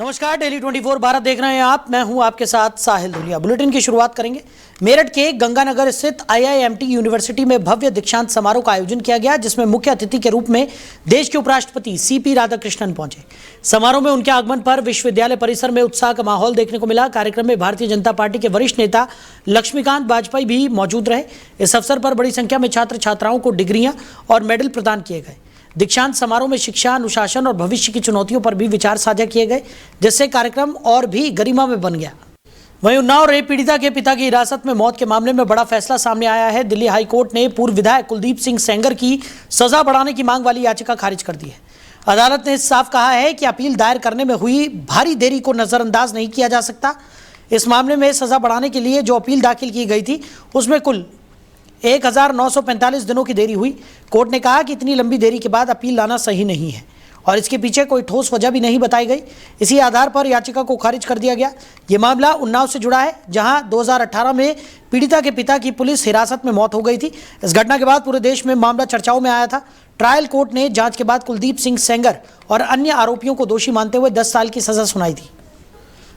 नमस्कार, डेली 24 भारत देख रहे हैं आप। मैं हूं आपके साथ साहिल धुलिया। बुलेटिन की शुरुआत करेंगे। मेरठ के गंगानगर स्थित IIMT यूनिवर्सिटी में भव्य दीक्षांत समारोह का आयोजन किया गया, जिसमें मुख्य अतिथि के रूप में देश के उपराष्ट्रपति CP राधाकृष्णन पहुंचे। समारोह में उनके आगमन पर विश्वविद्यालय परिसर में उत्साह का माहौल देखने को मिला। कार्यक्रम में भारतीय जनता पार्टी के वरिष्ठ नेता लक्ष्मीकांत वाजपेयी भी मौजूद रहे। इस अवसर पर बड़ी संख्या में छात्र छात्राओं को डिग्रियां और मेडल प्रदान किए गए। दीक्षांत समारोह में शिक्षा, अनुशासन और भविष्य की चुनौतियों पर भी विचार साझा किए गए, जिससे कार्यक्रम और भी गरिमा में बन गया। वहीं उन्नाव रेप पीड़िता के पिता की हिरासत में मौत के मामले में बड़ा फैसला सामने आया है। दिल्ली हाई कोर्ट ने पूर्व विधायक कुलदीप सिंह सेंगर की सजा बढ़ाने की मांग वाली याचिका खारिज कर दी है। अदालत ने साफ कहा है कि अपील दायर करने में हुई भारी देरी को नजरअंदाज नहीं किया जा सकता। इस मामले में सजा बढ़ाने के लिए जो अपील दाखिल की गई थी, उसमें कुल 1945 दिनों की देरी हुई। कोर्ट ने कहा कि इतनी लंबी देरी के बाद अपील लाना सही नहीं है और इसके पीछे कोई ठोस वजह भी नहीं बताई गई। इसी आधार पर याचिका को खारिज कर दिया गया। ये मामला उन्नाव से जुड़ा है, जहां 2018 में पीड़िता के पिता की पुलिस हिरासत में मौत हो गई थी। इस घटना के बाद पूरे देश में मामला चर्चाओं में आया था। ट्रायल कोर्ट ने जांच के बाद कुलदीप सिंह सेंगर और अन्य आरोपियों को दोषी मानते हुए 10 साल की सजा सुनाई थी।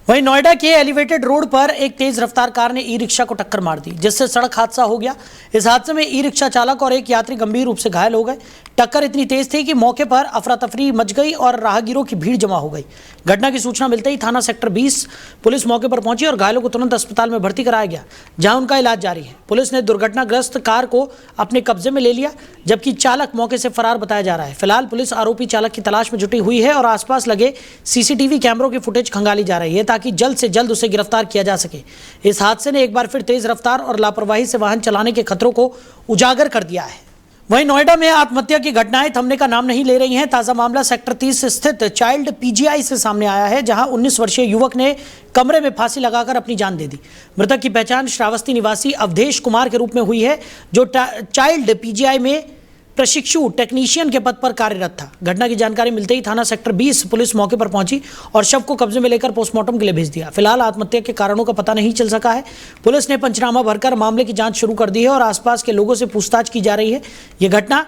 वहीं नोएडा के एलिवेटेड रोड पर एक तेज रफ्तार कार ने ई-रिक्शा को टक्कर मार दी, जिससे सड़क हादसा हो गया। इस हादसे में ई-रिक्शा चालक और एक यात्री गंभीर रूप से घायल हो गए। टक्कर इतनी तेज थी कि मौके पर अफरा तफरी मच गई और राहगीरों की भीड़ जमा हो गई। घटना की सूचना मिलते ही थाना सेक्टर 20 पुलिस मौके पर पहुंची और घायलों को तुरंत अस्पताल में भर्ती कराया गया, जहां उनका इलाज जारी है। पुलिस ने दुर्घटनाग्रस्त कार को अपने कब्जे में ले लिया, जबकि चालक मौके से फरार बताया जा रहा है। फिलहाल पुलिस आरोपी चालक की तलाश में जुटी हुई है और आसपास लगे CCTV कैमरों की फुटेज खंगाली जा रही है, ताकि जल्द से जल्द उसे गिरफ्तार किया जा सके। इस हादसे ने एक बार फिर तेज रफ्तार और लापरवाही से वाहन चलाने के खतरों को उजागर कर दिया है। वहीं नोएडा में आत्महत्या की घटनाएं थमने का नाम नहीं ले रही हैं। ताजा मामला सेक्टर 30 स्थित चाइल्ड PGI से सामने आया है, जहां 19 वर्षीय युवक ने कमरे में फांसी लगाकर अपनी जान दे दी। मृतक की पहचान श्रावस्ती निवासी अवधेश कुमार के रूप में हुई है, जो चाइल्ड PGI में प्रशिक्षु टेक्नीशियन के पद पर कार्यरत था। घटना की जानकारी मिलते ही थाना सेक्टर 20 पुलिस मौके पर पहुंची और शव को कब्जे में लेकर पोस्टमार्टम के लिए भेज दिया। फिलहाल आत्महत्या के कारणों का पता नहीं चल सका है। पुलिस ने पंचनामा भरकर मामले की जांच शुरू कर दी है और आसपास के लोगों से पूछताछ की जा रही है। यह घटना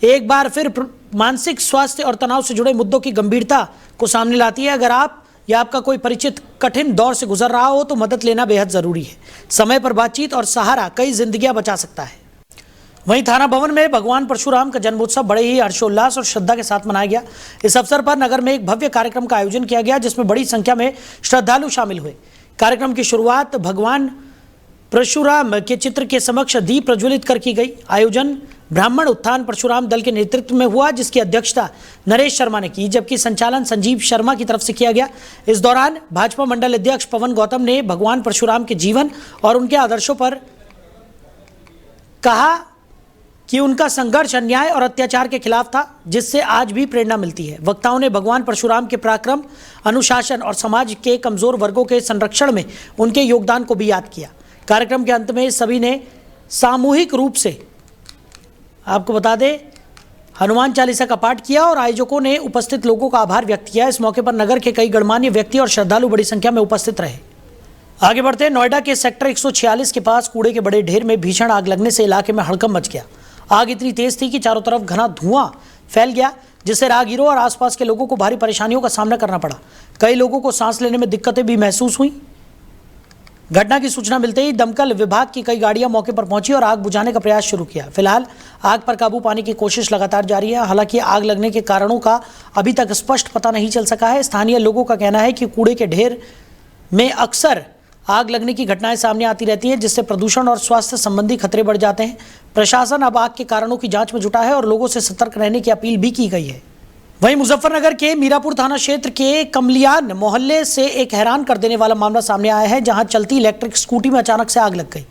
एक बार फिर मानसिक स्वास्थ्य और तनाव से जुड़े मुद्दों की गंभीरता को सामने लाती है। अगर आप या आपका कोई परिचित कठिन दौर से गुजर रहा हो, तो मदद लेना बेहद जरूरी है। समय पर बातचीत और सहारा कई जिंदगियां बचा सकता है। वहीं थाना भवन में भगवान परशुराम का जन्मोत्सव बड़े ही हर्षोल्लास और श्रद्धा के साथ मनाया गया। इस अवसर पर नगर में एक भव्य कार्यक्रम का आयोजन किया गया, जिसमें बड़ी संख्या में श्रद्धालु शामिल हुए। कार्यक्रम की शुरुआत भगवान परशुराम के चित्र के समक्ष दीप प्रज्वलित कर की गई। आयोजन ब्राह्मण उत्थान परशुराम दल के नेतृत्व में हुआ, जिसकी अध्यक्षता नरेश शर्मा ने की, जबकि संचालन संजीव शर्मा की तरफ से किया गया। इस दौरान भाजपा मंडल अध्यक्ष पवन गौतम ने भगवान परशुराम के जीवन और उनके आदर्शों पर कहा कि उनका संघर्ष अन्याय और अत्याचार के खिलाफ था, जिससे आज भी प्रेरणा मिलती है। वक्ताओं ने भगवान परशुराम के पराक्रम, अनुशासन और समाज के कमजोर वर्गों के संरक्षण में उनके योगदान को भी याद किया। कार्यक्रम के अंत में सभी ने सामूहिक रूप से, आपको बता दें, हनुमान चालीसा का पाठ किया और आयोजकों ने उपस्थित लोगों का आभार व्यक्त किया। इस मौके पर नगर के कई गणमान्य व्यक्ति और श्रद्धालु बड़ी संख्या में उपस्थित रहे। आगे बढ़ते, नोएडा के सेक्टर 146 के पास कूड़े के बड़े ढेर में भीषण आग लगने से इलाके में हड़कंप मच गया। आग इतनी तेज थी कि चारों तरफ घना धुआं फैल गया, जिससे राहगीरों और आसपास के लोगों को भारी परेशानियों का सामना करना पड़ा। कई लोगों को सांस लेने में दिक्कतें भी महसूस हुई। घटना की सूचना मिलते ही दमकल विभाग की कई गाड़ियां मौके पर पहुंची और आग बुझाने का प्रयास शुरू किया। फिलहाल आग पर काबू पाने की कोशिश लगातार जारी है। हालांकि आग लगने के कारणों का अभी तक स्पष्ट पता नहीं चल सका है। स्थानीय लोगों का कहना है कि कूड़े के ढेर में अक्सर आग लगने की घटनाएं सामने आती रहती हैं, जिससे प्रदूषण और स्वास्थ्य संबंधी खतरे बढ़ जाते हैं। प्रशासन अब आग के कारणों की जांच में जुटा है और लोगों से सतर्क रहने की अपील भी की गई है। वहीं मुजफ्फरनगर के मीरापुर थाना क्षेत्र के कमलियान मोहल्ले से एक हैरान कर देने वाला मामला सामने आया है, जहां चलती इलेक्ट्रिक स्कूटी में अचानक से आग लग गई।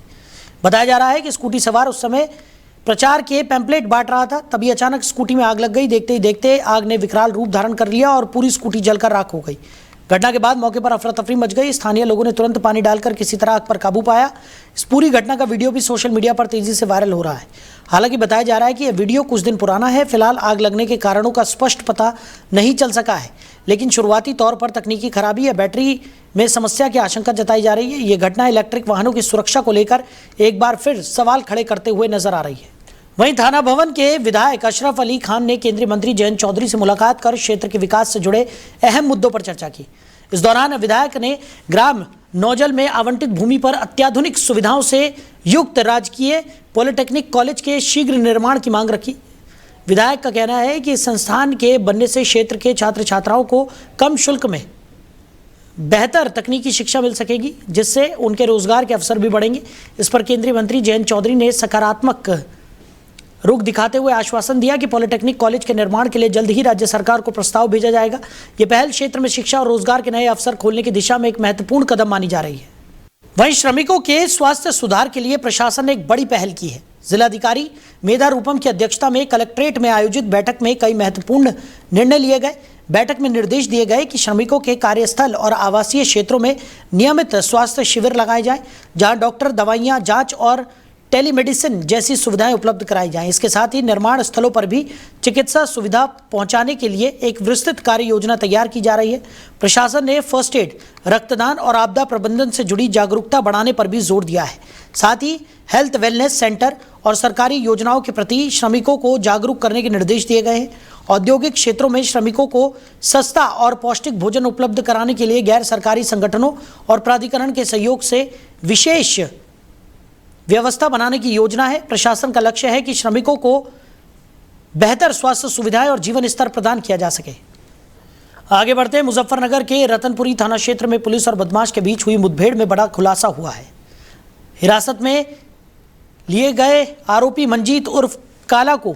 बताया जा रहा है कि स्कूटी सवार उस समय प्रचार के पैम्पलेट बांट रहा था, तभी अचानक स्कूटी में आग लग गई। देखते ही देखते आग ने विकराल रूप धारण कर लिया और पूरी स्कूटी जलकर राख हो गई। घटना के बाद मौके पर अफरा तफरी मच गई। स्थानीय लोगों ने तुरंत पानी डालकर किसी तरह आग पर काबू पाया। इस पूरी घटना का वीडियो भी सोशल मीडिया पर तेजी से वायरल हो रहा है। हालांकि बताया जा रहा है कि यह वीडियो कुछ दिन पुराना है। फिलहाल आग लगने के कारणों का स्पष्ट पता नहीं चल सका है, लेकिन शुरुआती तौर पर तकनीकी खराबी या बैटरी में समस्या की आशंका जताई जा रही है। ये घटना इलेक्ट्रिक वाहनों की सुरक्षा को लेकर एक बार फिर सवाल खड़े करते हुए नजर आ रही है। वहीं थाना भवन के विधायक अशरफ अली खान ने केंद्रीय मंत्री जयंत चौधरी से मुलाकात कर क्षेत्र के विकास से जुड़े अहम मुद्दों पर चर्चा की। इस दौरान विधायक ने ग्राम नौजल में आवंटित भूमि पर अत्याधुनिक सुविधाओं से युक्त राजकीय पॉलिटेक्निक कॉलेज के शीघ्र निर्माण की मांग रखी। विधायक का कहना है कि इस संस्थान के बनने से क्षेत्र के छात्र छात्राओं को कम शुल्क में बेहतर तकनीकी शिक्षा मिल सकेगी, जिससे उनके रोजगार के अवसर भी बढ़ेंगे। इस पर केंद्रीय मंत्री जयंत चौधरी ने सकारात्मक रुख दिखाते हुए आश्वासन दिया कि पॉलिटेक्निक कॉलेज के निर्माण के लिए जल्द ही राज्य सरकार को प्रस्ताव भेजा जाएगा। ये पहल क्षेत्र में शिक्षा और रोजगार के नए अवसर खोलने की दिशा में एक महत्वपूर्ण कदम मानी जा रही है। वहीं श्रमिकों के स्वास्थ्य सुधार के लिए प्रशासन ने एक बड़ी पहल की है। जिलाधिकारी मेधा रूपम की अध्यक्षता में कलेक्ट्रेट में आयोजित बैठक में कई महत्वपूर्ण निर्णय लिए गए। बैठक में निर्देश दिए गए कि श्रमिकों के कार्यस्थल और आवासीय क्षेत्रों में नियमित स्वास्थ्य शिविर लगाए जाएं, जहां डॉक्टर, दवाइयां, जांच और टेलीमेडिसिन जैसी सुविधाएं उपलब्ध कराई जाएं। इसके साथ ही निर्माण स्थलों पर भी चिकित्सा सुविधा पहुंचाने के लिए एक विस्तृत कार्य योजना तैयार की जा रही है। प्रशासन ने फर्स्ट एड, रक्तदान और आपदा प्रबंधन से जुड़ी जागरूकता बढ़ाने पर भी जोर दिया है। साथ ही हेल्थ वेलनेस सेंटर और सरकारी योजनाओं के प्रति श्रमिकों को जागरूक करने के निर्देश दिए गए हैं। औद्योगिक क्षेत्रों में श्रमिकों को सस्ता और पौष्टिक भोजन उपलब्ध कराने के लिए गैर सरकारी संगठनों और प्राधिकरण के सहयोग से विशेष व्यवस्था बनाने की योजना है। प्रशासन का लक्ष्य है कि श्रमिकों को बेहतर स्वास्थ्य सुविधाएं और जीवन स्तर प्रदान किया जा सके। आगे बढ़ते हैं। मुजफ्फरनगर के रतनपुरी थाना क्षेत्र में पुलिस और बदमाश के बीच हुई मुठभेड़ में बड़ा खुलासा हुआ है। हिरासत में लिए गए आरोपी मंजीत उर्फ काला को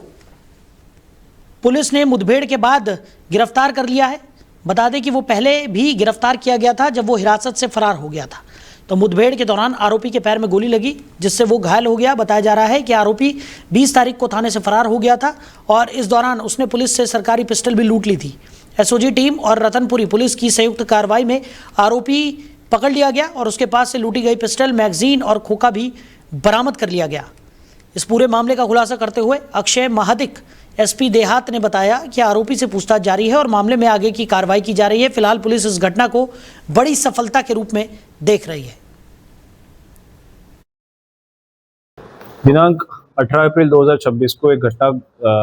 पुलिस ने मुठभेड़ के बाद गिरफ्तार कर लिया है। बता दें कि वो पहले भी गिरफ्तार किया गया था जब वो हिरासत से फरार हो गया था। तो मुठभेड़ के दौरान आरोपी के पैर में गोली लगी, जिससे वो घायल हो गया। बताया जा रहा है कि आरोपी 20 तारीख को थाने से फरार हो गया था और इस दौरान उसने पुलिस से सरकारी पिस्टल भी लूट ली थी। एसओजी टीम और रतनपुरी पुलिस की संयुक्त कार्रवाई में आरोपी पकड़ लिया गया और उसके पास से लूटी गई पिस्टल, मैगजीन और खोखा भी बरामद कर लिया गया। इस पूरे मामले का खुलासा करते हुए अक्षय महादिक एसपी देहात ने बताया कि आरोपी से पूछताछ जारी है और मामले में आगे की कार्रवाई की जा रही है। फिलहाल पुलिस इस घटना को बड़ी सफलता के रूप में देख रही है। दिनांक 18 अप्रैल 2026 को एक घटना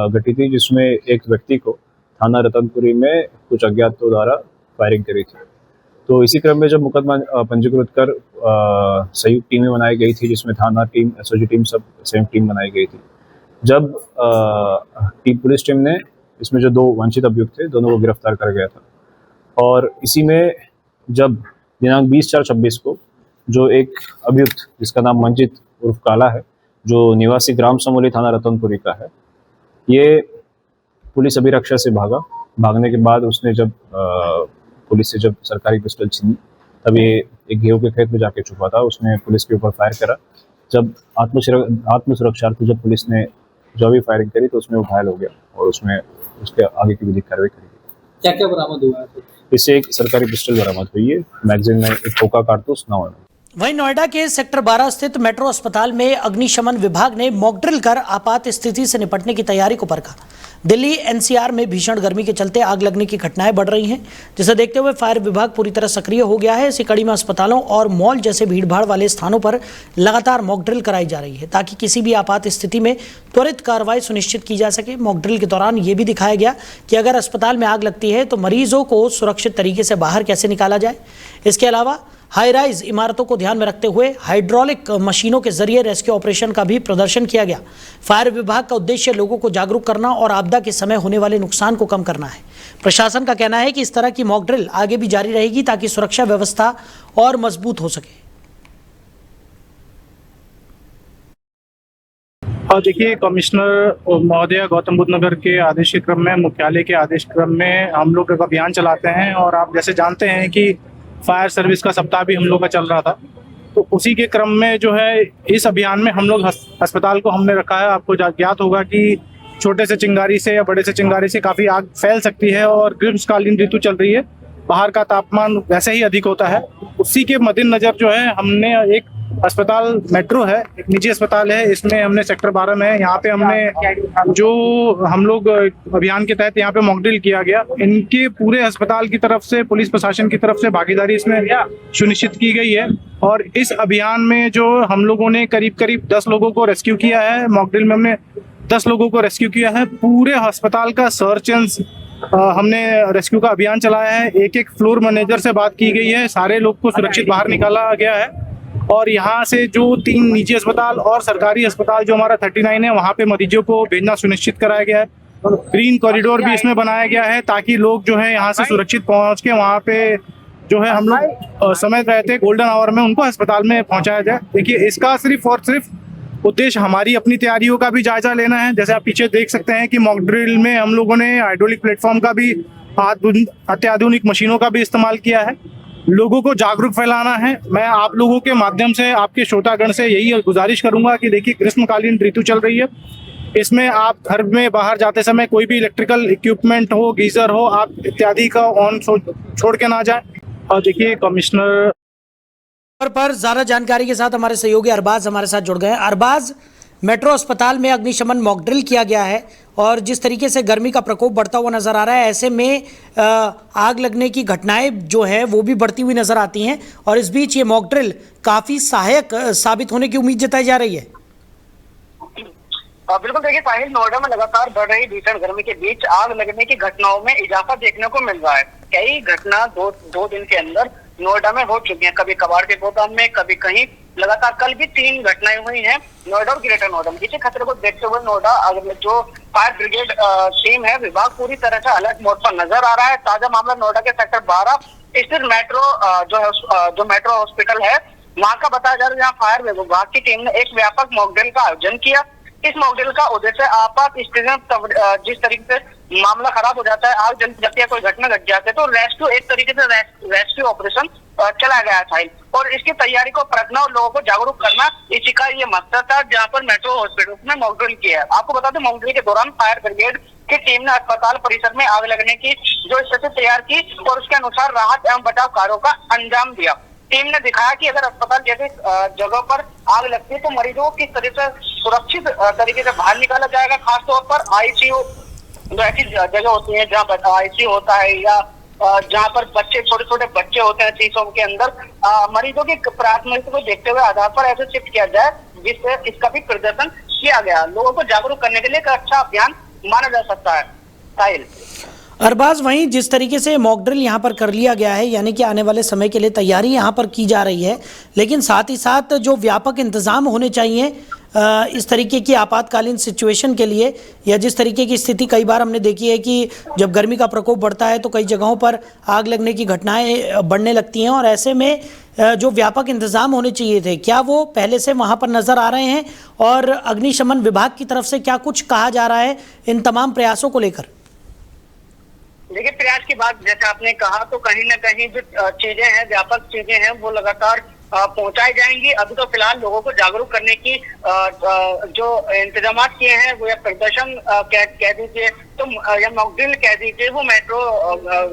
घटी थी, जिसमें एक व्यक्ति को थाना रतनपुरी में कुछ अज्ञातों द्वारा फायरिंग करी थी। तो इसी क्रम में जब मुकदमा पंजीकृत कर संयुक्त टीमें बनाई गई थी, जिसमें थाना टीम, एसओजी टीम, सब संयुक्त टीम बनाई गई थी। जब पुलिस टीम ने इसमें जो 2 वांछित अभियुक्त थे, दोनों को गिरफ्तार कर गया था। और इसी में जब दिनांक 20/4/26 को जो एक अभियुक्त जिसका नाम मंजीत उर्फ काला है, जो निवासी ग्राम समोली थाना रतनपुरी का है, ये पुलिस अभिरक्षा से भागने के बाद उसने जब पुलिस से जब सरकारी पिस्टल छीनी, तब ये एक गेहूं के खेत में जाके छुपा था। उसने पुलिस के ऊपर फायर करा। जब आत्मसुरक्षार्थी जब पुलिस ने जो भी फायरिंग करी, तो उसमें वो घायल हो गया और उसमें उसके आगे की विधिक कार्रवाई करी गई। क्या क्या बरामद हुआ है? इससे एक सरकारी पिस्टल बरामद हुई है, मैगजीन में एक खोखा कारतूस, 9 एमएम। वहीं नोएडा के सेक्टर 12 स्थित मेट्रो अस्पताल में अग्निशमन विभाग ने मॉक ड्रिल कर आपात स्थिति से निपटने की तैयारी को परखा। दिल्ली एनसीआर में भीषण गर्मी के चलते आग लगने की घटनाएं बढ़ रही हैं, जिसे देखते हुए फायर विभाग पूरी तरह सक्रिय हो गया है। इसी कड़ी में अस्पतालों और मॉल जैसे भीड़भाड़ वाले स्थानों पर लगातार मॉक ड्रिल कराई जा रही है, ताकि किसी भी आपात स्थिति में त्वरित कार्रवाई सुनिश्चित की जा सके। मॉक ड्रिल के दौरान ये भी दिखाया गया कि अगर अस्पताल में आग लगती है तो मरीजों को सुरक्षित तरीके से बाहर कैसे निकाला जाए। इसके अलावा हाई राइज इमारतों को ध्यान में रखते हुए हाइड्रोलिक मशीनों के जरिए रेस्क्यू ऑपरेशन का भी प्रदर्शन किया गया। फायर विभाग का उद्देश्य लोगों को जागरूक करना और आपदा के समय होने वाले नुकसान को कम करना है। प्रशासन का कहना है कि इस तरह की मॉक ड्रिल आगे भी जारी रहेगी, ताकि सुरक्षा व्यवस्था और मजबूत हो सके। और देखिए, कमिश्नर महोदय गौतम बुद्ध नगर के आदेश के क्रम में, मुख्यालय के आदेश क्रम में हम लोग एक अभियान चलाते हैं। और आप जैसे जानते हैं कि फायर सर्विस का सप्ताह भी हम लोग का चल रहा था, तो उसी के क्रम में जो है इस अभियान में हम लोग अस्पताल को हमने रखा है। आपको ज्ञात होगा कि छोटे से चिंगारी से या बड़े से चिंगारी से काफ़ी आग फैल सकती है और ग्रीष्मकालीन ऋतु चल रही है, बाहर का तापमान वैसे ही अधिक होता है। उसी के मद्देनजर जो है हमने एक अस्पताल मेट्रो है, एक निजी अस्पताल है, इसमें हमने सेक्टर 12 में, यहाँ पे हमने जो हम लोग अभियान के तहत यहाँ पे मॉक ड्रिल किया गया। इनके पूरे अस्पताल की तरफ से, पुलिस प्रशासन की तरफ से भागीदारी इसमें सुनिश्चित की गई है। और इस अभियान में जो हम लोगों ने करीब 10 लोगों को रेस्क्यू किया है। मॉक ड्रिल में हमने 10 लोगों को रेस्क्यू किया है। पूरे अस्पताल का सर्च एंड हमने रेस्क्यू का अभियान चलाया है। एक एक फ्लोर मैनेजर से बात की गई है, सारे लोग को सुरक्षित बाहर निकाला गया है। और यहाँ से जो 3 निजी अस्पताल और सरकारी अस्पताल जो हमारा 39 है, वहाँ पे मरीजों को भेजना सुनिश्चित कराया गया है। ग्रीन कॉरिडोर भी इसमें बनाया गया है ताकि लोग जो है यहाँ से सुरक्षित पहुँच के वहाँ पे जो है हम लोग समय रहते गोल्डन आवर में उनको अस्पताल में पहुँचाया जाए। देखिए, इसका सिर्फ और सिर्फ उद्देश्य हमारी अपनी तैयारियों का भी जायजा लेना है। जैसे आप पीछे देख सकते हैं कि मॉक ड्रिल में हम लोगों ने हाइड्रोलिक प्लेटफॉर्म का भी, अत्याधुनिक मशीनों का भी इस्तेमाल किया है। लोगों को जागरूक फैलाना है। मैं आप लोगों के माध्यम से, आपके श्रोतागण से यही गुजारिश करूंगा कि देखिए, ग्रीष्मकालीन ऋतु चल रही है। इसमें आप घर में बाहर जाते समय कोई भी इलेक्ट्रिकल इक्विपमेंट हो, गीजर हो, आप इत्यादि का ऑन छोड़ के ना जाए। और देखिए, कमिश्नर पर ज्यादा जानकारी के साथ हमारे सहयोगी अरबाज हमारे साथ जुड़ गए हैं। अरबाज, मेट्रो अस्पताल में अग्निशमन मॉक ड्रिल किया गया है और जिस तरीके से गर्मी का प्रकोप बढ़ता हुआ नजर आ रहा है, ऐसे में आग लगने की घटनाएं जो है वो भी बढ़ती हुई नजर आती हैं और इस बीच ये मॉक ड्रिल काफी सहायक साबित होने की उम्मीद जताई जा रही है। बिल्कुल, देखिए साहिल, नोएडा में लगातार बढ़ रही भीषण गर्मी के बीच आग लगने की घटनाओं में इजाफा देखने को मिल रहा है। कई घटना दो दिन के अंदर नोएडा में हो चुकी हैं, कभी कबाड़ के गोदाम में, कभी कहीं। लगातार कल भी 3 घटनाएं हुई हैं नोएडा और ग्रेटर नोएडा में। इसी खतरे को देखते हुए नोएडा जो फायर ब्रिगेड टीम है, विभाग पूरी तरह से अलर्ट मोड पर नजर आ रहा है। ताजा मामला नोएडा के सेक्टर 12 स्थित जो मेट्रो हॉस्पिटल है वहाँ का बताया जा रहा है, जहाँ फायर विभाग की टीम ने एक व्यापक मॉकड्रिल का आयोजन किया। इस मॉकड्रिल का उद्देश्य आपात स्थिति में जिस तरीके से मामला खराब हो जाता है, आग जलती है, कोई घटना घट जाती है, तो रेस्क्यू, एक तरीके से रेस्क्यू ऑपरेशन चलाया गया था और इसकी तैयारी को परखना और लोगों को जागरूक करना, इसी का ये मकसद था, जहाँ पर मेट्रो हॉस्पिटल में मॉकड्रिल किया है। आपको बता दें, मॉकड्रिल के दौरान फायर ब्रिगेड की टीम ने अस्पताल परिसर में आग लगने की जो स्थिति तैयार की और उसके अनुसार राहत एवं बचाव कार्यों का अंजाम दिया। टीम ने दिखाया कि अगर अस्पताल जैसे जगह पर आग लगती है तो मरीजों को किस तरीके से सुरक्षित तरीके से बाहर निकाला जाएगा। खासतौर पर आईसीयू, जो ऐसी जगह होती है जहाँ आईसीयू होता है या जहाँ पर छोटे छोटे बच्चे होते हैं शीशों के अंदर, मरीजों की प्राथमिकता को देखते हुए आधार पर ऐसे शिफ्ट किया जाए, जिससे इसका भी प्रदर्शन किया गया। लोगों को जागरूक करने के लिए एक अच्छा अभियान माना जा सकता है। साहिल, अरबाज, वहीं जिस तरीके से मॉक ड्रिल यहाँ पर कर लिया गया है, यानी कि आने वाले समय के लिए तैयारी यहाँ पर की जा रही है, लेकिन साथ ही साथ जो व्यापक इंतजाम होने चाहिए इस तरीके की आपातकालीन सिचुएशन के लिए, या जिस तरीके की स्थिति कई बार हमने देखी है कि जब गर्मी का प्रकोप बढ़ता है तो कई जगहों पर आग लगने की घटनाएं बढ़ने लगती हैं और ऐसे में जो व्यापक इंतजाम होने चाहिए थे, क्या वो पहले से वहाँ पर नज़र आ रहे हैं? और अग्निशमन विभाग की तरफ से क्या कुछ कहा जा रहा है इन तमाम प्रयासों को लेकर? देखिए, प्रयास की बात जैसे आपने कहा, तो कहीं ना कहीं जो चीजें हैं, व्यापक चीजें हैं, वो लगातार पहुंचाई जाएंगी। अभी तो फिलहाल लोगों को जागरूक करने की जो इंतजाम किए हैं, वो या प्रदर्शन कह दीजिए, तो या मॉकड्रिल कह दीजिए, वो मेट्रो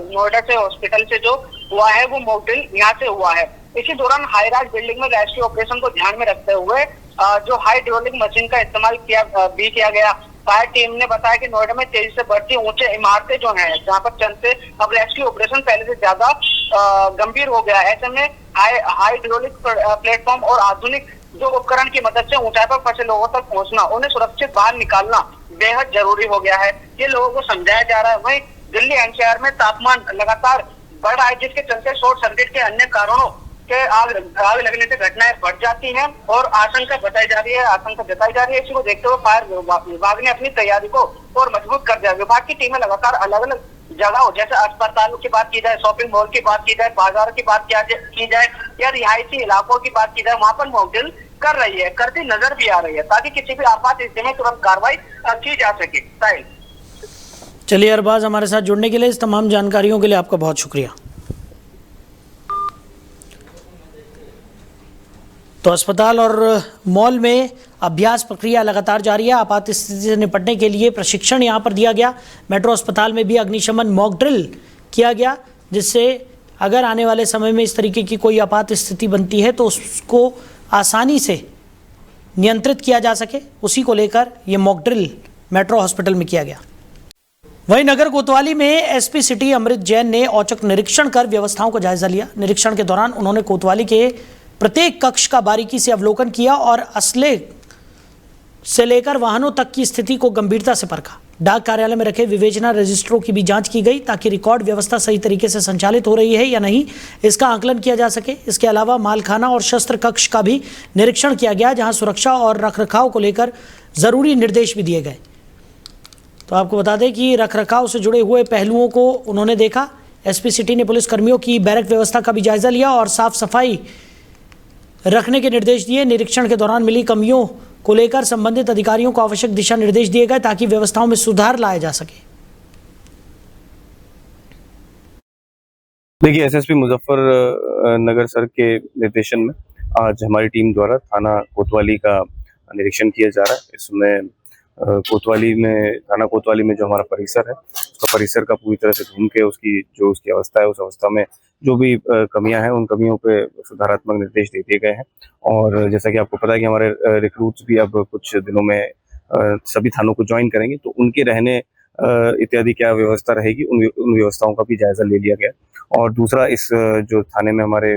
नोएडा से हॉस्पिटल से जो हुआ है, वो मॉकड्रिल यहाँ से हुआ है। इसी दौरान हाईराइज बिल्डिंग में रेस्क्यू ऑपरेशन को ध्यान में रखते हुए जो हाइड्रोलिक मशीन का इस्तेमाल किया गया। फायर टीम ने बताया कि नोएडा में तेजी से बढ़ती ऊंचे इमारतें जो हैं, जहां पर चलते अब रेस्क्यू ऑपरेशन पहले से ज्यादा गंभीर हो गया। ऐसे में हाइड्रोलिक प्लेटफॉर्म और आधुनिक जो उपकरण की मदद से ऊंचाई पर फंसे लोगों तक पहुंचना, उन्हें सुरक्षित बाहर निकालना बेहद जरूरी हो गया है। ये लोगों को समझाया जा रहा है। वहीं दिल्ली एनसीआर में तापमान लगातार बढ़ रहा है, जिसके चलते शॉर्ट सर्किट के अन्य कारणों के आग लगने से घटनाएं बढ़ जाती हैं और आशंका जताई जा रही है। इसी को देखते हुए फायर विभाग ने अपनी तैयारी को और मजबूत कर दिया। विभाग की टीमें लगातार अलग अलग जगह, जैसे अस्पतालों की बात की जाए, शॉपिंग मॉल की बात की जाए, बाजार की बात की जाए या रिहायशी इलाकों की बात की जाए, वहां पर मॉकड्रिल कर रही है, करती नजर भी आ रही है, ताकि किसी भी आपात स्थिति में तुरंत कार्रवाई की जा सके। साहिल, चलिए अरबाज, हमारे साथ जुड़ने के लिए, इस तमाम जानकारियों के लिए आपका बहुत शुक्रिया। तो अस्पताल और मॉल में अभ्यास प्रक्रिया लगातार जारी है। आपात स्थिति से निपटने के लिए प्रशिक्षण यहाँ पर दिया गया। मेट्रो अस्पताल में भी अग्निशमन मॉक ड्रिल किया गया, जिससे अगर आने वाले समय में इस तरीके की कोई आपात स्थिति बनती है तो उसको आसानी से नियंत्रित किया जा सके, उसी को लेकर ये मॉक ड्रिल मेट्रो हॉस्पिटल में किया गया। वहीं नगर कोतवाली में एसपी सिटी अमृत जैन ने औचक निरीक्षण कर व्यवस्थाओं का जायजा लिया। निरीक्षण के दौरान उन्होंने कोतवाली के प्रत्येक कक्ष का बारीकी से अवलोकन किया और असले से लेकर वाहनों तक की स्थिति को गंभीरता से परखा। डाक कार्यालय में रखे विवेचना रजिस्टरों की भी जांच की गई ताकि रिकॉर्ड व्यवस्था सही तरीके से संचालित हो रही है या नहीं इसका आकलन किया जा सके। इसके अलावा मालखाना और शस्त्र कक्ष का भी निरीक्षण किया गया, जहां सुरक्षा और रखरखाव को लेकर जरूरी निर्देश भी दिए गए। तो आपको बता दें कि रखरखाव से जुड़े हुए पहलुओं को उन्होंने देखा। एसपी सिटी ने पुलिस कर्मियों की बैरक व्यवस्था का भी जायजा लिया और साफ सफाई रखने के निर्देश दिए। निरीक्षण के दौरान मिली कमियों को लेकर संबंधित अधिकारियों को आवश्यक दिशा निर्देश दिए गए ताकि व्यवस्थाओं में सुधार लाया जा सके। देखिए, एसएसपी मुजफ्फरनगर सर के निर्देशन में आज हमारी टीम द्वारा थाना कोतवाली का निरीक्षण किया जा रहा है। इसमें थाना कोतवाली में जो हमारा परिसर है, उसका परिसर का पूरी तरह से घूम के उसकी अवस्था है, उस अवस्था में जो भी कमियां हैं, उन कमियों पे सुधारात्मक निर्देश दे दिए गए हैं। और जैसा कि आपको पता है कि हमारे रिक्रूट्स भी अब कुछ दिनों में सभी थानों को ज्वाइन करेंगे, तो उनके रहने इत्यादि क्या व्यवस्था रहेगी, उन व्यवस्थाओं का भी जायजा ले लिया गया। और दूसरा, इस जो थाने में हमारे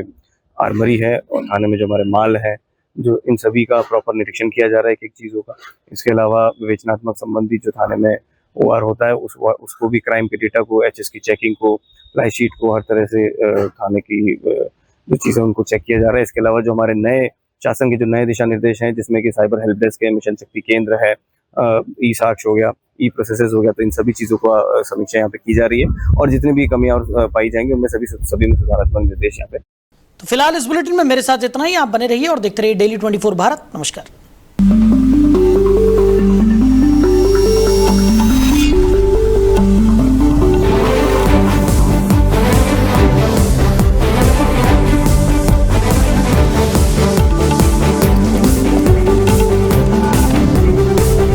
आर्मरी है और थाने में जो हमारे माल है, जो इन सभी का प्रॉपर निरीक्षण किया जा रहा है एक चीज़ों का। इसके अलावा विवेचनात्मक संबंधी जो थाने में OR होता है, उसको भी क्राइम के डेटा को, HS की चेकिंग को, फ्लाई शीट को, हर तरह से थाने की जो चीज़ें उनको चेक किया जा रहा है। इसके अलावा जो हमारे नए शासन के जो नए दिशा निर्देश हैं, जिसमें कि साइबर हेल्प डेस्क है, मिशन शक्ति केंद्र है, ई साक्ष्य हो गया, ई प्रोसेसेस हो गया, तो इन सभी चीज़ों का समीक्षा यहाँ पे की जा रही है। और जितनी भी कमियां और पाई जाएंगी उनमें सभी में सुधारात्मक निर्देश यहाँ पे। तो फिलहाल इस बुलेटिन में मेरे साथ इतना ही। आप बने रहिए और देखते रहिए डेली 24 भारत। नमस्कार।